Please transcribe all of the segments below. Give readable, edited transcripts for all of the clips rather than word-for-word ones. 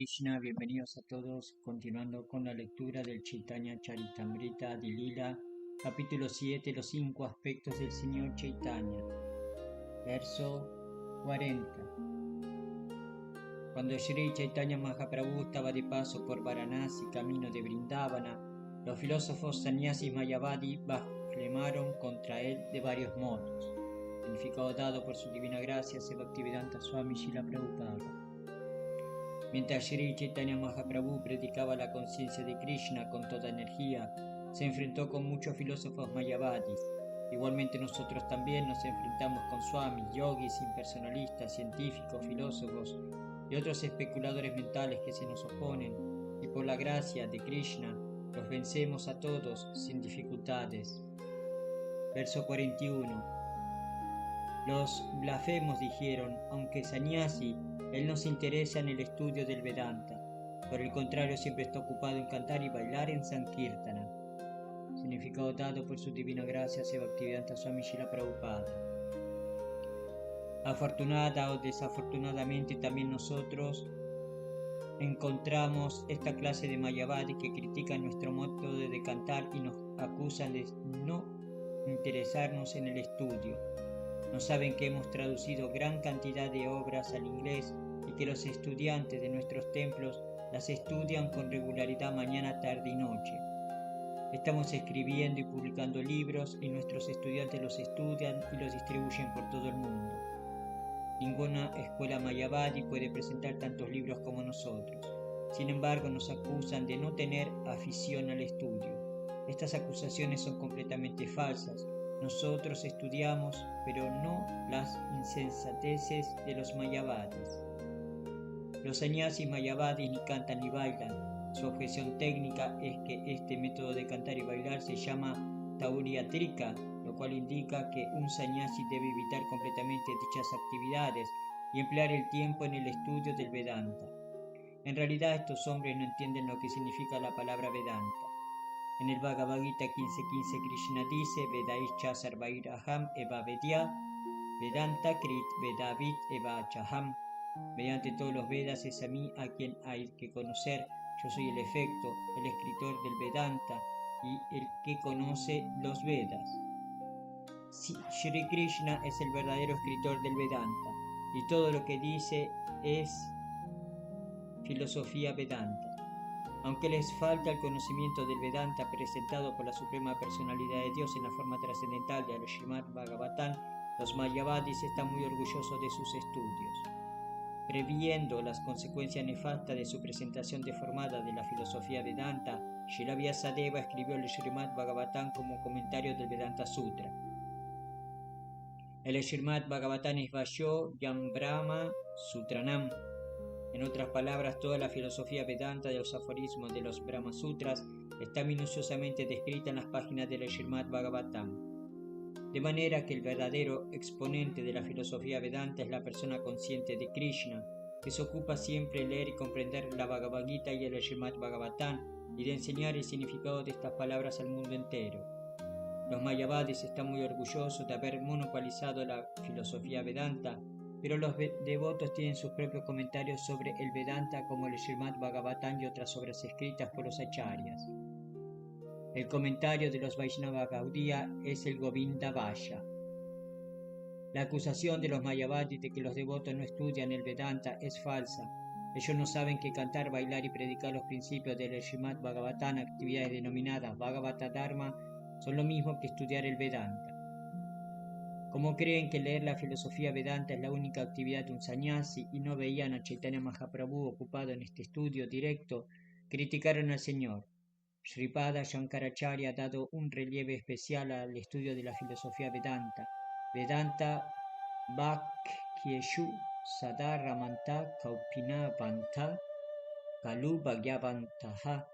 Krishna, bienvenidos a todos, continuando con la lectura del Chaitanya Charitamrita Adilila, capítulo 7, los 5 aspectos del Señor Chaitanya, verso 40. Cuando Shri Chaitanya Mahaprabhu estaba de paso por Varanasi, camino de Vrindavana, los filósofos sannyasis mayavadi blasfemaron contra él de varios modos. Significado dado por su divina gracia, Bhaktivedanta Swami Srila Prabhupada. Mientras Shri Chaitanya Mahaprabhu predicaba la conciencia de Krishna con toda energía, se enfrentó con muchos filósofos mayavadis. Igualmente nosotros también nos enfrentamos con swamis, yogis, impersonalistas, científicos, filósofos y otros especuladores mentales que se nos oponen, y por la gracia de Krishna los vencemos a todos sin dificultades. Verso 41. Los blasfemos dijeron, aunque sannyasi, él no se interesa en el estudio del Vedanta. Por el contrario, siempre está ocupado en cantar y bailar en Sankirtana. Significado dado por su divina gracia, Bhaktivedanta Swami Srila Prabhupada. Afortunada o desafortunadamente, también nosotros encontramos esta clase de mayavadi que critican nuestro modo de cantar y nos acusan de no interesarnos en el estudio. No saben que hemos traducido gran cantidad de obras al inglés y que los estudiantes de nuestros templos las estudian con regularidad mañana, tarde y noche. Estamos escribiendo y publicando libros y nuestros estudiantes los estudian y los distribuyen por todo el mundo. Ninguna escuela mayavadi puede presentar tantos libros como nosotros. Sin embargo, nos acusan de no tener afición al estudio. Estas acusaciones son completamente falsas. Nosotros estudiamos, pero no las insensateces de los mayavadis. Los sannyasis mayavadis ni cantan ni bailan. Su objeción técnica es que este método de cantar y bailar se llama tauriatrika, lo cual indica que un sannyasi debe evitar completamente dichas actividades y emplear el tiempo en el estudio del Vedanta. En realidad, estos hombres no entienden lo que significa la palabra Vedanta. En el Bhagavad Gita 15.15 Krishna dice Vedaischa sarvairaham eva vedya Vedanta krit vedavit eva chaham. Mediante todos los Vedas es a mí a quien hay que conocer. Yo soy el efecto, el escritor del Vedanta y el que conoce los Vedas. Shri Krishna es el verdadero escritor del Vedanta y todo lo que dice es filosofía Vedanta. Aunque les falta el conocimiento del Vedanta presentado por la Suprema Personalidad de Dios en la forma trascendental de Srimad Bhagavatam, los mayavadis están muy orgullosos de sus estudios. Previendo las consecuencias nefastas de su presentación deformada de la filosofía Vedanta, Srila Vyasadeva escribió el Srimad Bhagavatam como comentario del Vedanta Sutra. El Srimad Bhagavatam es Vayo Yam Brahma Sutranam. En otras palabras, toda la filosofía Vedanta de los aforismos de los Brahma Sutras está minuciosamente descrita en las páginas del Srimad Bhagavatam. De manera que el verdadero exponente de la filosofía Vedanta es la persona consciente de Krishna, que se ocupa siempre de leer y comprender la Bhagavad Gita y el Srimad Bhagavatam y de enseñar el significado de estas palabras al mundo entero. Los mayavadis están muy orgullosos de haber monopolizado la filosofía Vedanta, pero los devotos tienen sus propios comentarios sobre el Vedanta como el Srimad Bhagavatam y otras obras escritas por los acharyas. El comentario de los Vaishnava Gaudiya es el Govinda Vaya. La acusación de los mayavadis de que los devotos no estudian el Vedanta es falsa. Ellos no saben que cantar, bailar y predicar los principios del Srimad Bhagavatam, actividades denominadas Bhagavata Dharma, son lo mismo que estudiar el Vedanta. Como creen que leer la filosofía Vedanta es la única actividad de un sannyasi y no veían a Chaitanya Mahaprabhu ocupado en este estudio directo, criticaron al Señor. Sripada Shankaracharya ha dado un relieve especial al estudio de la filosofía Vedanta. Vedanta Bhakhyeshu Sada Ramanta Kaupinavanta Kalu Bhagyavantaha.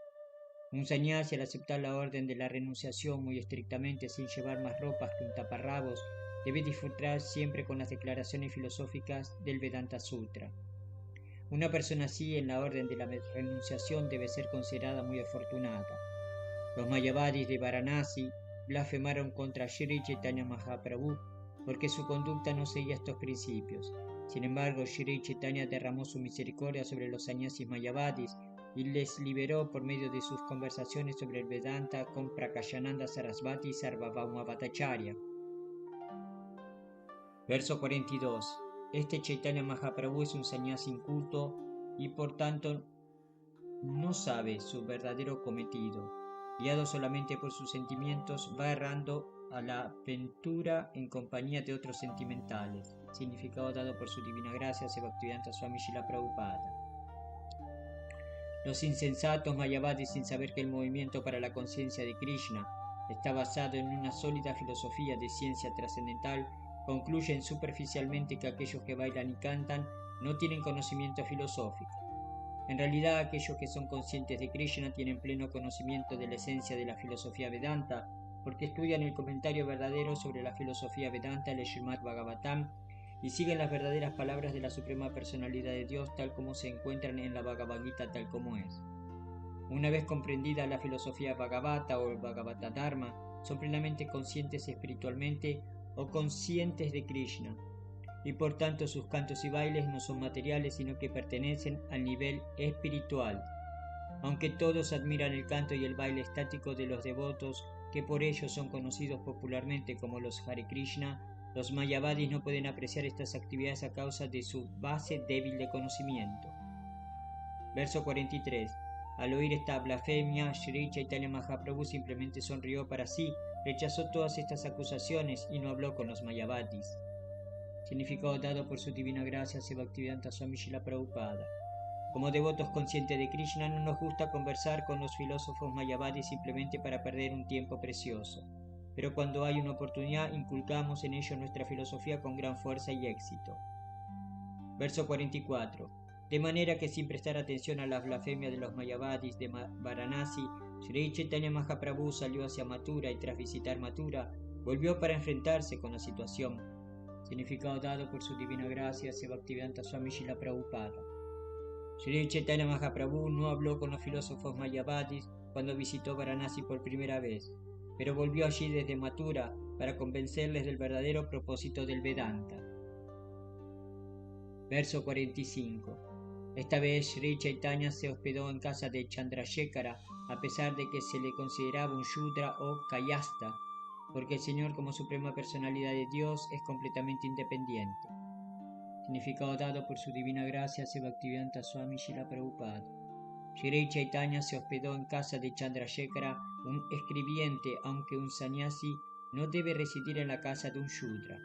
Un sannyasi, al aceptar la orden de la renunciación muy estrictamente sin llevar más ropas que un taparrabos, debe disfrutar siempre con las declaraciones filosóficas del Vedanta Sutra. Una persona así en la orden de la renunciación debe ser considerada muy afortunada. Los mayavadis de Varanasi blasfemaron contra Shri Chaitanya Mahaprabhu porque su conducta no seguía estos principios. Sin embargo, Shri Chaitanya derramó su misericordia sobre los sannyasis mayavadis y les liberó por medio de sus conversaciones sobre el Vedanta con Prakashananda Sarasvati y Sarvabhauma Bhattacharya. Verso 42. Este Chaitanya Mahaprabhu es un sannyasi inculto y por tanto no sabe su verdadero cometido. Guiado solamente por sus sentimientos, va errando a la aventura en compañía de otros sentimentales. Significado dado por su divina gracia, Bhaktivedanta Swami Srila Prabhupada. Los insensatos mayavadis, sin saber que el movimiento para la conciencia de Krishna está basado en una sólida filosofía de ciencia trascendental, concluyen superficialmente que aquellos que bailan y cantan no tienen conocimiento filosófico. En realidad, aquellos que son conscientes de Krishna tienen pleno conocimiento de la esencia de la filosofía Vedanta, porque estudian el comentario verdadero sobre la filosofía Vedanta, el Srimad Bhagavatam, y siguen las verdaderas palabras de la Suprema Personalidad de Dios tal como se encuentran en la Bhagavad Gita tal como es. Una vez comprendida la filosofía Bhagavata o el Bhagavata Dharma, son plenamente conscientes espiritualmente o conscientes de Krishna, y por tanto sus cantos y bailes no son materiales sino que pertenecen al nivel espiritual. Aunque todos admiran el canto y el baile estático de los devotos, que por ello son conocidos popularmente como los Hare Krishna, los mayavadis no pueden apreciar estas actividades a causa de su base débil de conocimiento. Verso 43. Al oír esta blasfemia, Shri Chaitanya Mahaprabhu simplemente sonrió para sí, rechazó todas estas acusaciones y no habló con los mayavadis. Significado dado por su divina gracia, Bhaktivedanta Swami Srila Prabhupada. Como devotos conscientes de Krishna, no nos gusta conversar con los filósofos mayavadis simplemente para perder un tiempo precioso. Pero cuando hay una oportunidad, inculcamos en ello nuestra filosofía con gran fuerza y éxito. Verso 44. De manera que sin prestar atención a las blasfemias de los mayavadis de Varanasi, Sri Chaitanya Mahaprabhu salió hacia Mathura y tras visitar Mathura, volvió para enfrentarse con la situación. Significado dado por su divina gracia, Bhaktivedanta Swami Srila Prabhupada. Sri Chaitanya Mahaprabhu no habló con los filósofos mayavadis cuando visitó Varanasi por primera vez, pero volvió allí desde Mathura para convencerles del verdadero propósito del Vedanta. Verso 45. Esta vez Sri Chaitanya se hospedó en casa de Chandrasekhara, a pesar de que se le consideraba un Shudra o Kayasta, porque el Señor como Suprema Personalidad de Dios es completamente independiente. Significado dado por su divina gracia, Bhaktivedanta Swami Srila Prabhupada. Sri Chaitanya se hospedó en casa de Chandrasekhara, un escribiente, aunque un sannyasi no debe residir en la casa de un Shudra.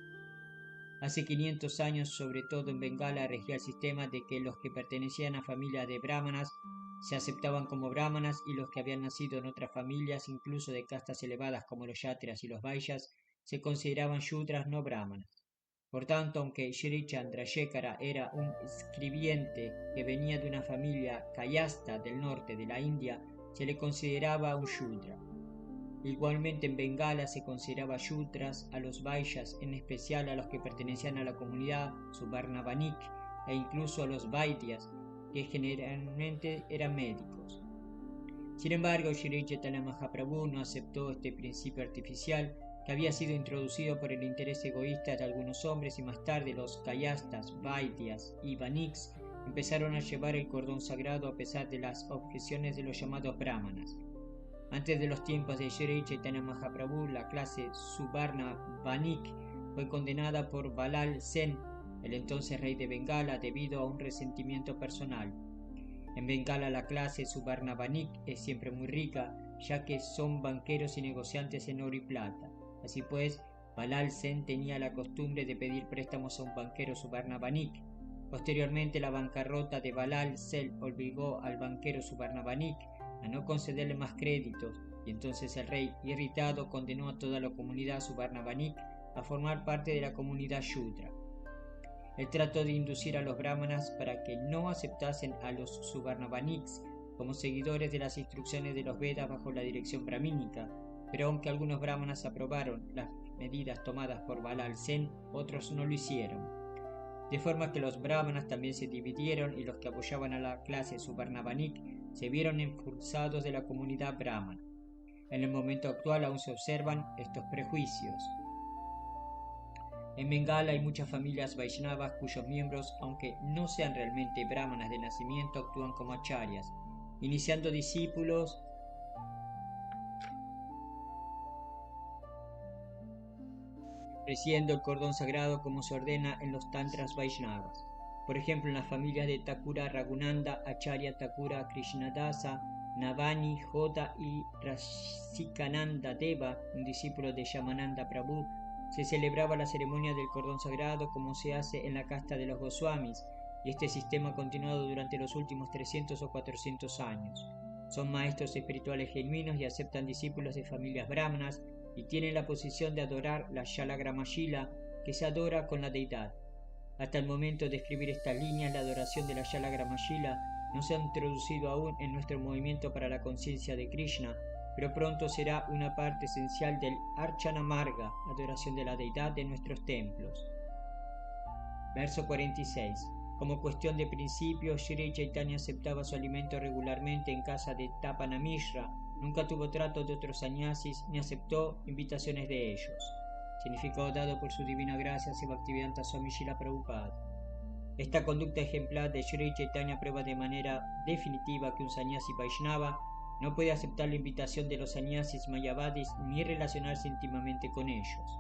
Hace 500 años, sobre todo en Bengala, regía el sistema de que los que pertenecían a familias de brahmanas se aceptaban como brahmanas y los que habían nacido en otras familias, incluso de castas elevadas como los yatras y los vaishyas, se consideraban shudras no brahmanas. Por tanto, aunque Sri Chandrasekhara era un escribiente que venía de una familia kayasta del norte de la India, se le consideraba un shudra. Igualmente en Bengala se consideraba shudras a los vaishyas, en especial a los que pertenecían a la comunidad Subarnavanik e incluso a los vaidyas, que generalmente eran médicos. Sin embargo, Sri Chaitanya Mahaprabhu no aceptó este principio artificial que había sido introducido por el interés egoísta de algunos hombres y más tarde los kayastas, vaidyas y vaniks empezaron a llevar el cordón sagrado a pesar de las objeciones de los llamados brahmanas. Antes de los tiempos de Sri Chaitanya Mahaprabhu, la clase Subarna Vanik fue condenada por Balal Sen, el entonces rey de Bengala, debido a un resentimiento personal. En Bengala la clase Subarna Vanik es siempre muy rica, ya que son banqueros y negociantes en oro y plata. Así pues, Balal Sen tenía la costumbre de pedir préstamos a un banquero Subarna Vanik. Posteriormente, la bancarrota de Balal Sen obligó al banquero Subarna Vanik a no concederle más créditos, y entonces el rey, irritado, condenó a toda la comunidad Subarnavanik a formar parte de la comunidad Shudra. Él trató de inducir a los brahmanas para que no aceptasen a los Subarnavaniks como seguidores de las instrucciones de los Vedas bajo la dirección brahmínica, pero aunque algunos brahmanas aprobaron las medidas tomadas por Balal Sen, otros no lo hicieron. De forma que los brahmanas también se dividieron y los que apoyaban a la clase Subarnavanik se vieron expulsados de la comunidad brahmana. En el momento actual aún se observan estos prejuicios. En Bengala hay muchas familias Vaishnavas cuyos miembros, aunque no sean realmente brahmanas de nacimiento, actúan como acharyas, iniciando discípulos ofreciendo el cordón sagrado como se ordena en los tantras Vaishnavas. Por ejemplo, en las familias de Thakura Raghunanda, Acharya Thakura Krishnadasa, Navani, Jota y Rasikananda Deva, un discípulo de Yamananda Prabhu, se celebraba la ceremonia del cordón sagrado como se hace en la casta de los Goswamis, y este sistema ha continuado durante los últimos 300 o 400 años. Son maestros espirituales genuinos y aceptan discípulos de familias brahmanas y tienen la posición de adorar la Shalagramayila, que se adora con la deidad. Hasta el momento de escribir estas líneas, la adoración de la Shalagramayila no se ha introducido aún en nuestro movimiento para la conciencia de Krishna, pero pronto será una parte esencial del Archana Marga, adoración de la deidad de nuestros templos. Verso 46. Como cuestión de principio, Shri Chaitanya aceptaba su alimento regularmente en casa de Tapana Mishra, nunca tuvo trato de otros sannyasis ni aceptó invitaciones de ellos. Significado dado por su divina gracia Bhaktivedanta Swami Srila Prabhupada. Esta conducta ejemplar de Shri Chaitanya prueba de manera definitiva que un sannyasi Vaishnava no puede aceptar la invitación de los sannyasis mayavadis ni relacionarse íntimamente con ellos.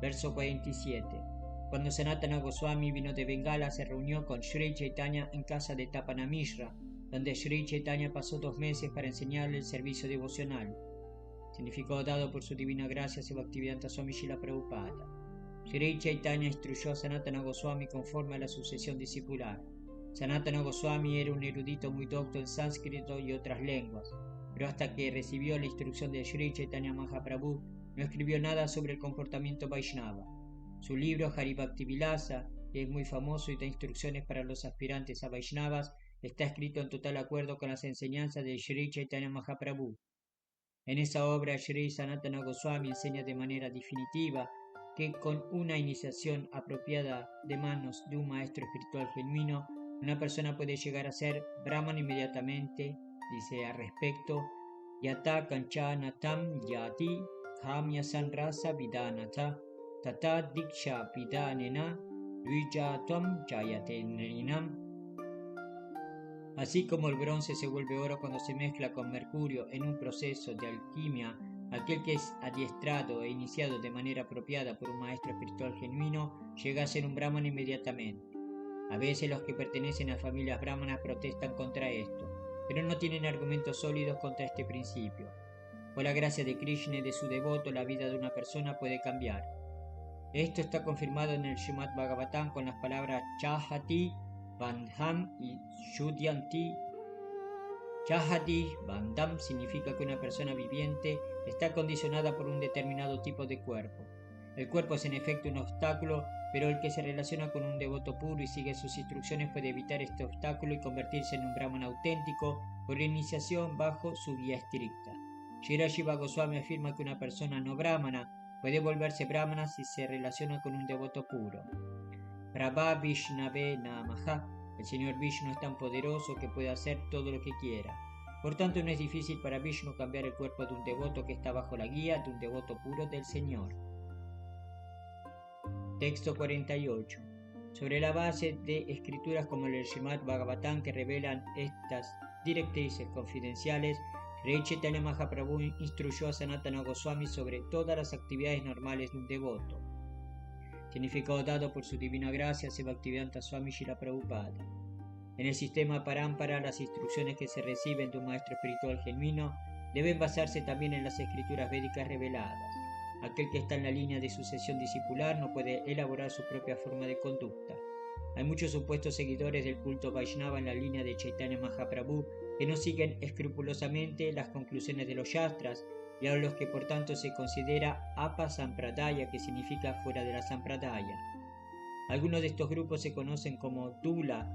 Verso 47. Cuando Sanatana Goswami vino de Bengala, se reunió con Shri Chaitanya en casa de Tapana Mishra, donde Shri Chaitanya pasó 2 meses para enseñarle el servicio devocional. Significado dado por su divina gracia Bhaktivedanta Swami Srila Prabhupada. Shri Chaitanya instruyó a Sanatana Goswami conforme a la sucesión discipular. Sanatana Goswami era un erudito muy docto en sánscrito y otras lenguas, pero hasta que recibió la instrucción de Shri Chaitanya Mahaprabhu, no escribió nada sobre el comportamiento Vaishnava. Su libro Haribhaktivilasa, que es muy famoso y da instrucciones para los aspirantes a Vaishnavas, está escrito en total acuerdo con las enseñanzas de Shri Chaitanya Mahaprabhu. En esa obra, Shri Sanatana Goswami enseña de manera definitiva que con una iniciación apropiada de manos de un maestro espiritual genuino, una persona puede llegar a ser brahman inmediatamente. Dice al respecto: Yata kanchana tam yati kamya sanrasa vidanata tata diksha vidanena vijatam jayate nrinam. Así como el bronce se vuelve oro cuando se mezcla con mercurio en un proceso de alquimia, aquel que es adiestrado e iniciado de manera apropiada por un maestro espiritual genuino llega a ser un brahman inmediatamente. A veces los que pertenecen a familias brahmanas protestan contra esto, pero no tienen argumentos sólidos contra este principio. Por la gracia de Krishna y de su devoto, la vida de una persona puede cambiar. Esto está confirmado en el Srimad Bhagavatam con las palabras Chahati, Bandham y Shudyanti. Chahati Bandham significa que una persona viviente está condicionada por un determinado tipo de cuerpo. El cuerpo es en efecto un obstáculo, pero el que se relaciona con un devoto puro y sigue sus instrucciones puede evitar este obstáculo y convertirse en un brahman auténtico por iniciación bajo su guía estricta. Shri Jiva Goswami afirma que una persona no brahmana puede volverse brahmana si se relaciona con un devoto puro. Prabha Vishnave Namaha. El Señor Vishnu es tan poderoso que puede hacer todo lo que quiera. Por tanto, no es difícil para Vishnu cambiar el cuerpo de un devoto que está bajo la guía de un devoto puro del Señor. Texto 48. Sobre la base de escrituras como el Srimad Bhagavatam que revelan estas directrices confidenciales, Shri Chaitanya Mahaprabhu instruyó a Sanatana Goswami sobre todas las actividades normales de un devoto. Significado dado por su divina gracia Bhaktivedanta Swami Srila Prabhupada. En el sistema Parampara, las instrucciones que se reciben de un maestro espiritual genuino deben basarse también en las escrituras védicas reveladas. Aquel que está en la línea de sucesión discipular no puede elaborar su propia forma de conducta. Hay muchos supuestos seguidores del culto Vaishnava en la línea de Chaitanya Mahaprabhu que no siguen escrupulosamente las conclusiones de los Shastras y a los que por tanto se considera Apa Sampradaya, que significa fuera de la Sampradaya. Algunos de estos grupos se conocen como Dula,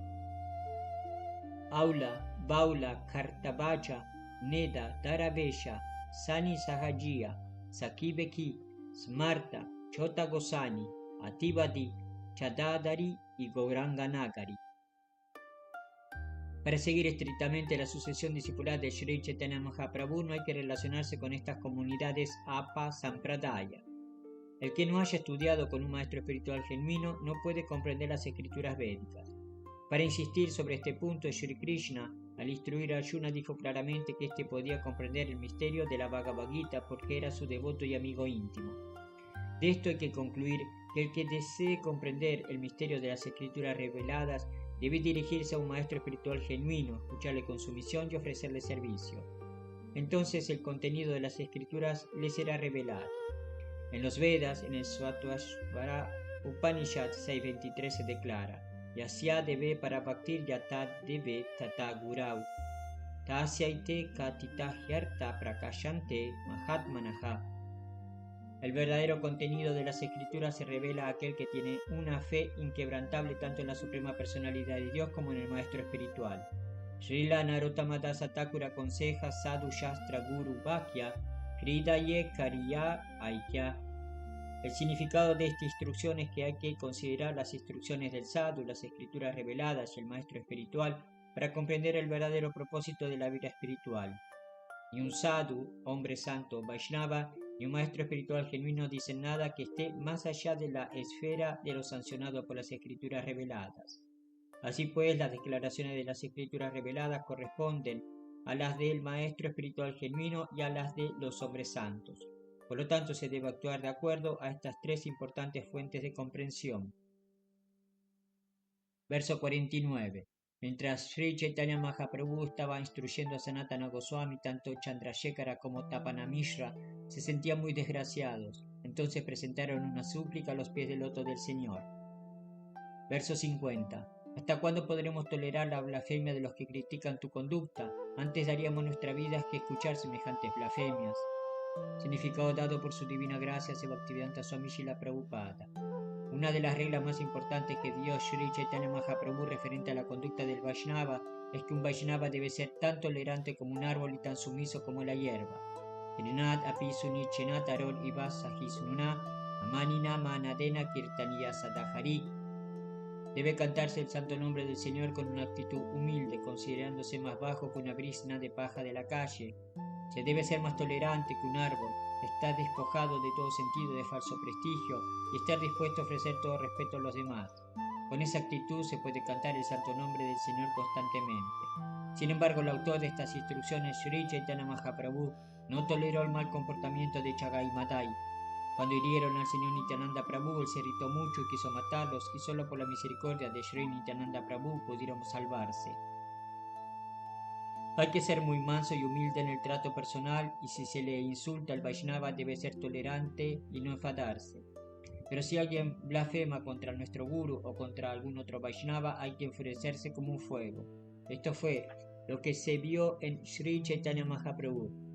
Aula, Baula, Kartabacha, Neda, Daravesha, Sani Sahajiya, Sakibeki, Smarta, Chota Gosani, Ativadi, Chadadari y Gauranga Nagari. Para seguir estrictamente la sucesión discipular de Shri Chaitanya Mahaprabhu no hay que relacionarse con estas comunidades Apa Sampradaya. El que no haya estudiado con un maestro espiritual genuino no puede comprender las escrituras védicas. Para insistir sobre este punto, Sri Krishna, al instruir a Arjuna, dijo claramente que éste podía comprender el misterio de la Bhagavad Gita porque era su devoto y amigo íntimo. De esto hay que concluir que el que desee comprender el misterio de las escrituras reveladas debe dirigirse a un maestro espiritual genuino, escucharle con sumisión y ofrecerle servicio. Entonces el contenido de las escrituras le será revelado. En los Vedas, en el Svatashvara Upanishad 6.23 se declara: Yasya deve parabhaktir yata deve tata gurau tasyaite katita hyarta prakashante mahatmanaha. El verdadero contenido de las escrituras se revela a aquel que tiene una fe inquebrantable tanto en la suprema personalidad de Dios como en el maestro espiritual. Srila Narottama Dasa Thakur aconseja Sadhu Shastra Guru Vakya Hridaye Kariya Aikya. El significado de esta instrucción es que hay que considerar las instrucciones del sadhu, las escrituras reveladas y el maestro espiritual para comprender el verdadero propósito de la vida espiritual. Ni un sadhu, hombre santo Vaishnava, ni un maestro espiritual genuino dicen nada que esté más allá de la esfera de lo sancionado por las escrituras reveladas. Así pues, las declaraciones de las escrituras reveladas corresponden a las del maestro espiritual genuino y a las de los hombres santos. Por lo tanto, se debe actuar de acuerdo a estas tres importantes fuentes de comprensión. Verso 49. Mientras Sri Chaitanya Mahaprabhu estaba instruyendo a Sanatana Goswami, tanto Chandrasekhara como Tapana Mishra se sentían muy desgraciados. Entonces presentaron una súplica a los pies del loto del Señor. Verso 50. ¿Hasta cuándo podremos tolerar la blasfemia de los que critican tu conducta? Antes daríamos nuestra vida que escuchar semejantes blasfemias. Significado dado por su divina gracia Bhaktivedanta Swami Srila Prabhupada. Una de las reglas más importantes que dio Sri Chaitanya Mahaprabhu referente a la conducta del Vaishnava es que un Vaishnava debe ser tan tolerante como un árbol y tan sumiso como la hierba. Trinat api sunichenat arol ivasahisnuna amanina manadena kirtaniya sadahari. Debe cantarse el santo nombre del Señor con una actitud humilde, considerándose más bajo que una brizna de paja de la calle. Se debe ser más tolerante que un árbol, estar despojado de todo sentido de falso prestigio y estar dispuesto a ofrecer todo respeto a los demás. Con esa actitud se puede cantar el santo nombre del Señor constantemente. Sin embargo, el autor de estas instrucciones, Sri Chaitanya Mahaprabhu, no toleró el mal comportamiento de Chagai Madai. Cuando hirieron al señor Nityananda Prabhu, él se irritó mucho y quiso matarlos, y solo por la misericordia de Sri Nityananda Prabhu pudieron salvarse. Hay que ser muy manso y humilde en el trato personal, y si se le insulta al Vaishnava debe ser tolerante y no enfadarse. Pero si alguien blasfema contra nuestro Guru o contra algún otro Vaishnava, hay que enfurecerse como un fuego. Esto fue lo que se vio en Sri Chaitanya Mahaprabhu.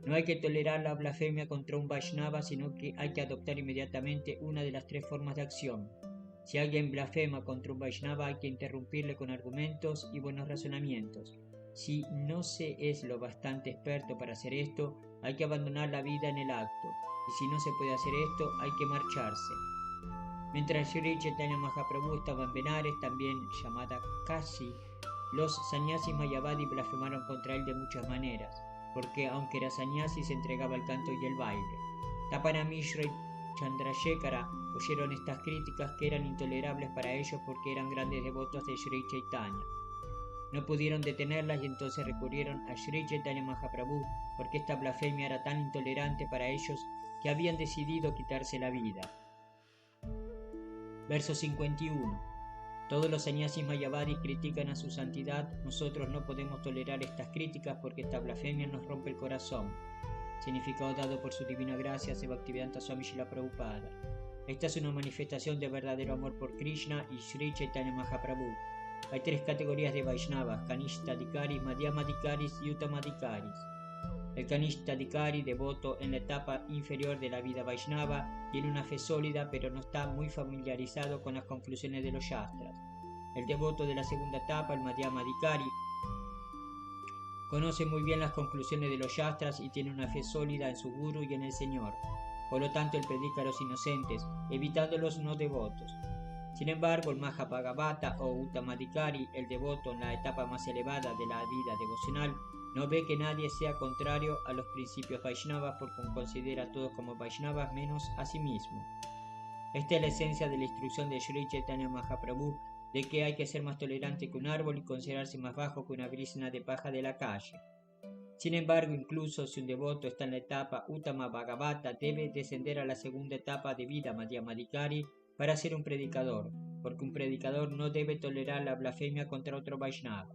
No hay que tolerar la blasfemia contra un Vaishnava, sino que hay que adoptar inmediatamente una de las tres formas de acción. Si alguien blasfema contra un Vaishnava, hay que interrumpirle con argumentos y buenos razonamientos. Si no se es lo bastante experto para hacer esto, hay que abandonar la vida en el acto, y si no se puede hacer esto, hay que marcharse. Mientras Sri Chaitanya Mahaprabhu estaba en Benares, también llamada Kashi, los sannyasis mayavadi blasfemaron contra él de muchas maneras, porque aunque era sannyasi se entregaba al canto y el baile. Tapana Mishra y Chandrasekhara oyeron estas críticas que eran intolerables para ellos porque eran grandes devotos de Sri Chaitanya. No pudieron detenerlas y entonces recurrieron a Sri Chaitanya Mahaprabhu porque esta blasfemia era tan intolerante para ellos que habían decidido quitarse la vida. Verso 51. Todos los sannyasis mayavadis critican a su santidad. Nosotros no podemos tolerar estas críticas porque esta blasfemia nos rompe el corazón. Significado dado por su divina gracia Bhaktivedanta Swami Srila Prabhupada. Esta es una manifestación de verdadero amor por Krishna y Sri Chaitanya Mahaprabhu. Hay tres categorías de Vaishnavas: Kanishta-dikaris, Madhyama-dikaris y Uttama-dikaris. El Kanishta-dikari, devoto en la etapa inferior de la vida Vaishnava, tiene una fe sólida pero no está muy familiarizado con las conclusiones de los Shastras. El devoto de la segunda etapa, el Madhyama-dikari, conoce muy bien las conclusiones de los Shastras y tiene una fe sólida en su Guru y en el Señor. Por lo tanto, él predica a los inocentes, evitando los no devotos. Sin embargo, el Mahabhagavata o Uttamadhikari, el devoto en la etapa más elevada de la vida devocional, no ve que nadie sea contrario a los principios Vaishnavas porque considera a todos como Vaishnavas menos a sí mismo. Esta es la esencia de la instrucción de Sri Chaitanya Mahaprabhu de que hay que ser más tolerante que un árbol y considerarse más bajo que una brizna de paja de la calle. Sin embargo, incluso si un devoto está en la etapa Uttama Bhagavata, debe descender a la segunda etapa de vida Madhyamadhikari para ser un predicador, porque un predicador no debe tolerar la blasfemia contra otro Vaishnava.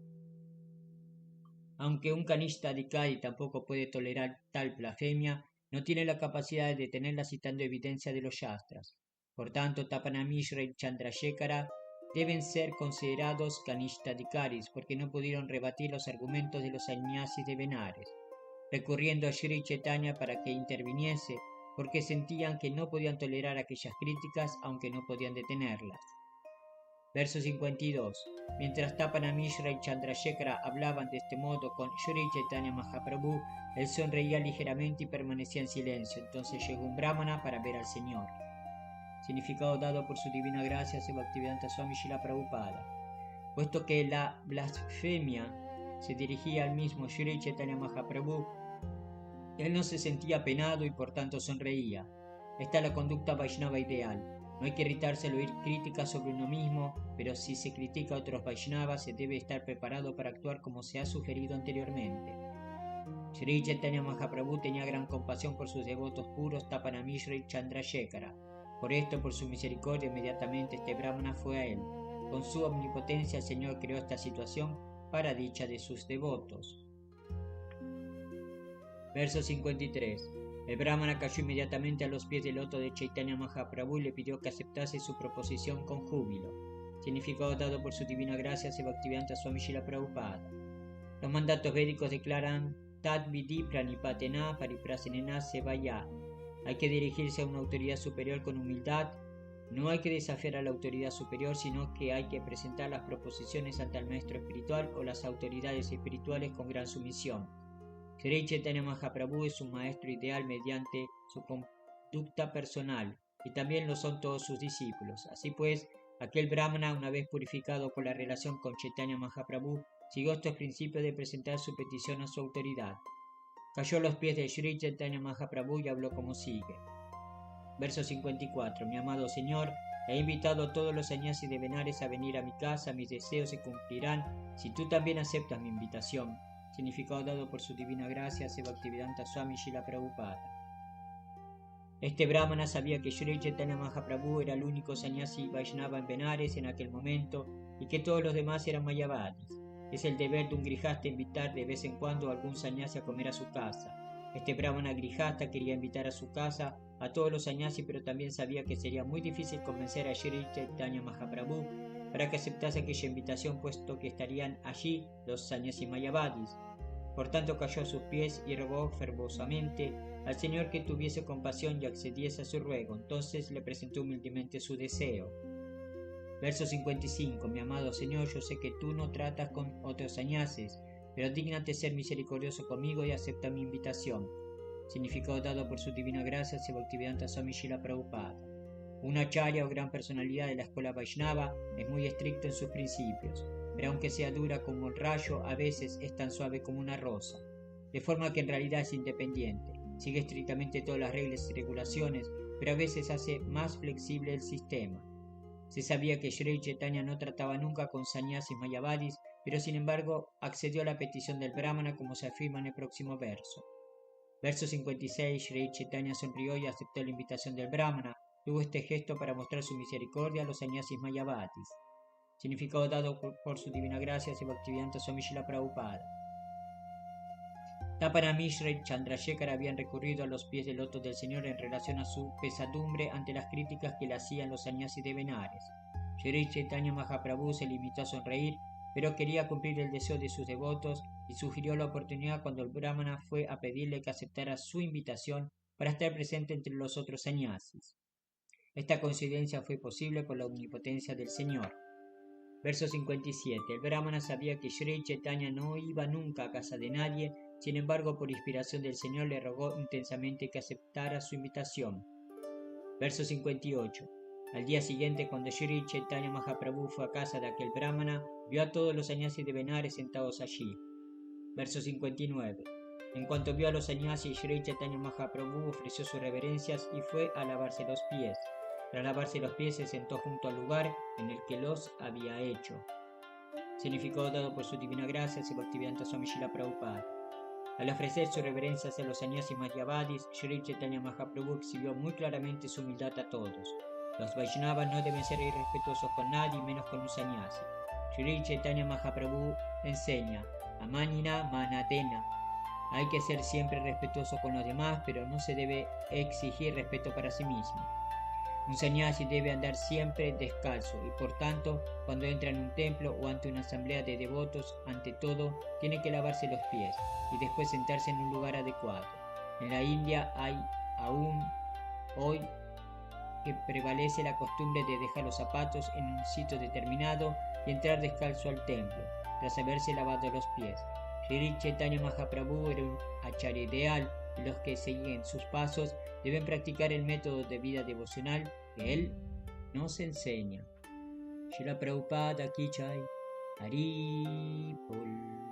Aunque un Kanishta Adhikari tampoco puede tolerar tal blasfemia, no tiene la capacidad de detenerla citando evidencia de los Shastras. Por tanto, Tapana Mishra y Chandrasekhara deben ser considerados Kanishta-adhikaris porque no pudieron rebatir los argumentos de los sannyasis de Benares, recurriendo a Sri Chaitanya para que interviniese porque sentían que no podían tolerar aquellas críticas aunque no podían detenerlas. Verso 52. Mientras Tapana Mishra y Chandrasekhara hablaban de este modo con Sri Chaitanya Mahaprabhu, él sonreía ligeramente y permanecía en silencio. Entonces llegó un brahmana para ver al Señor. Significado dado por su divina gracia Bhaktivedanta Swami Srila Prabhupada. Puesto que la blasfemia se dirigía al mismo Sri Chaitanya Mahaprabhu, él no se sentía penado y por tanto sonreía. Esta es la conducta Vaishnava ideal. No hay que irritarse al oír críticas sobre uno mismo, pero si se critica a otros Vaishnavas se debe estar preparado para actuar como se ha sugerido anteriormente. Sri Chaitanya Mahaprabhu tenía gran compasión por sus devotos puros Tapana Mishra y Chandrasekhara. Por esto, por su misericordia, inmediatamente este brahmana fue a él. Con su omnipotencia el Señor creó esta situación para dicha de sus devotos. Verso 53. El brahmana cayó inmediatamente a los pies del loto de Chaitanya Mahaprabhu y le pidió que aceptase su proposición con júbilo. Significado dado por su divina gracia Bhaktivedanta Swami Srila Prabhupada. Los mandatos védicos declaran Tat Vidi Pranipatena Pariprasenena Sevaya. Hay que dirigirse a una autoridad superior con humildad. No hay que desafiar a la autoridad superior, sino que hay que presentar las proposiciones ante el maestro espiritual o las autoridades espirituales con gran sumisión. Sri Chaitanya Mahaprabhu es un maestro ideal mediante su conducta personal, y también lo son todos sus discípulos. Así pues, aquel brahmana, una vez purificado por la relación con Chaitanya Mahaprabhu, siguió estos principios de presentar su petición a su autoridad. Cayó a los pies de Sri Chaitanya Mahaprabhu y habló como sigue. Verso 54. Mi amado Señor, he invitado a todos los sannyasis de Benares a venir a mi casa, mis deseos se cumplirán si tú también aceptas mi invitación. Significado dado por su divina gracia Bhaktivedanta Swami Srila Prabhupada. Este brahmana sabía que Sri Chaitanya Mahaprabhu era el único sannyasi Vaishnava en Benares en aquel momento y que todos los demás eran mayavadis. Es el deber de un grijasta invitar de vez en cuando a algún sannyasi a comer a su casa. Este brahmana grijasta quería invitar a su casa a todos los sannyasis, pero también sabía que sería muy difícil convencer a Sri Chaitanya Mahaprabhu para que aceptase aquella invitación, puesto que estarían allí los sannyasis mayavadis. Por tanto cayó a sus pies y rogó fervorosamente al Señor que tuviese compasión y accediese a su ruego. Entonces le presentó humildemente su deseo. Verso 55. Mi amado Señor, yo sé que tú no tratas con otros sannyasis, pero dígnate ser misericordioso conmigo y acepta mi invitación. Significado dado por su divina gracia Bhaktivedanta Swami Srila Prabhupada. Un acharya o gran personalidad de la escuela Vaishnava es muy estricto en sus principios, pero aunque sea dura como el rayo, a veces es tan suave como una rosa, de forma que en realidad es independiente. Sigue estrictamente todas las reglas y regulaciones, pero a veces hace más flexible el sistema. Se sabía que Sri Chaitanya no trataba nunca con sannyasis mayavadis, pero sin embargo accedió a la petición del brahmana como se afirma en el próximo verso. Verso 56. Sri Chaitanya sonrió y aceptó la invitación del brahmana. Tuvo este gesto para mostrar su misericordia a los sannyasis mayavadis. Significado dado por su divina gracia Bhaktivedanta Swami Srila Prabhupada. Tapana Mishra y Chandrasekhara habían recurrido a los pies del loto del Señor en relación a su pesadumbre ante las críticas que le hacían los sannyasis de Benares. Sri Chaitanya Mahaprabhu se limitó a sonreír, pero quería cumplir el deseo de sus devotos y sugirió la oportunidad cuando el brahmana fue a pedirle que aceptara su invitación para estar presente entre los otros sannyasis. Esta coincidencia fue posible por la omnipotencia del Señor. Verso 57. El brahmana sabía que Sri Chaitanya no iba nunca a casa de nadie, sin embargo por inspiración del Señor le rogó intensamente que aceptara su invitación. Verso 58. Al día siguiente, cuando Sri Chaitanya Mahaprabhu fue a casa de aquel brahmana, vio a todos los sannyasis de Benares sentados allí. Verso 59. En cuanto vio a los sannyasis, Sri Chaitanya Mahaprabhu ofreció sus reverencias y fue a lavarse los pies. Tras lavarse los pies, se sentó junto al lugar en el que los había hecho. Significado dado por su divina gracia, Bhaktivedanta Swami Srila Prabhupada. Al ofrecer sus reverencias a los sannyasis Mayavadis, Sri Chaitanya Mahaprabhu exhibió muy claramente su humildad a todos. Los Vaishnavas no deben ser irrespetuosos con nadie, menos con un sannyasi. Sri Chaitanya Mahaprabhu enseña, Amanina Manatena. Hay que ser siempre respetuoso con los demás, pero no se debe exigir respeto para sí mismo. Un sannyasi debe andar siempre descalzo y por tanto, cuando entra en un templo o ante una asamblea de devotos, ante todo, tiene que lavarse los pies y después sentarse en un lugar adecuado. En la India hay aún hoy que prevalece la costumbre de dejar los zapatos en un sitio determinado y entrar descalzo al templo, tras haberse lavado los pies. Sri Chaitanya Mahaprabhu era un acharya ideal y los que siguen sus pasos deben practicar el método de vida devocional que él nos enseña. Srila Prabhupada Ki Jai, Hari Bol.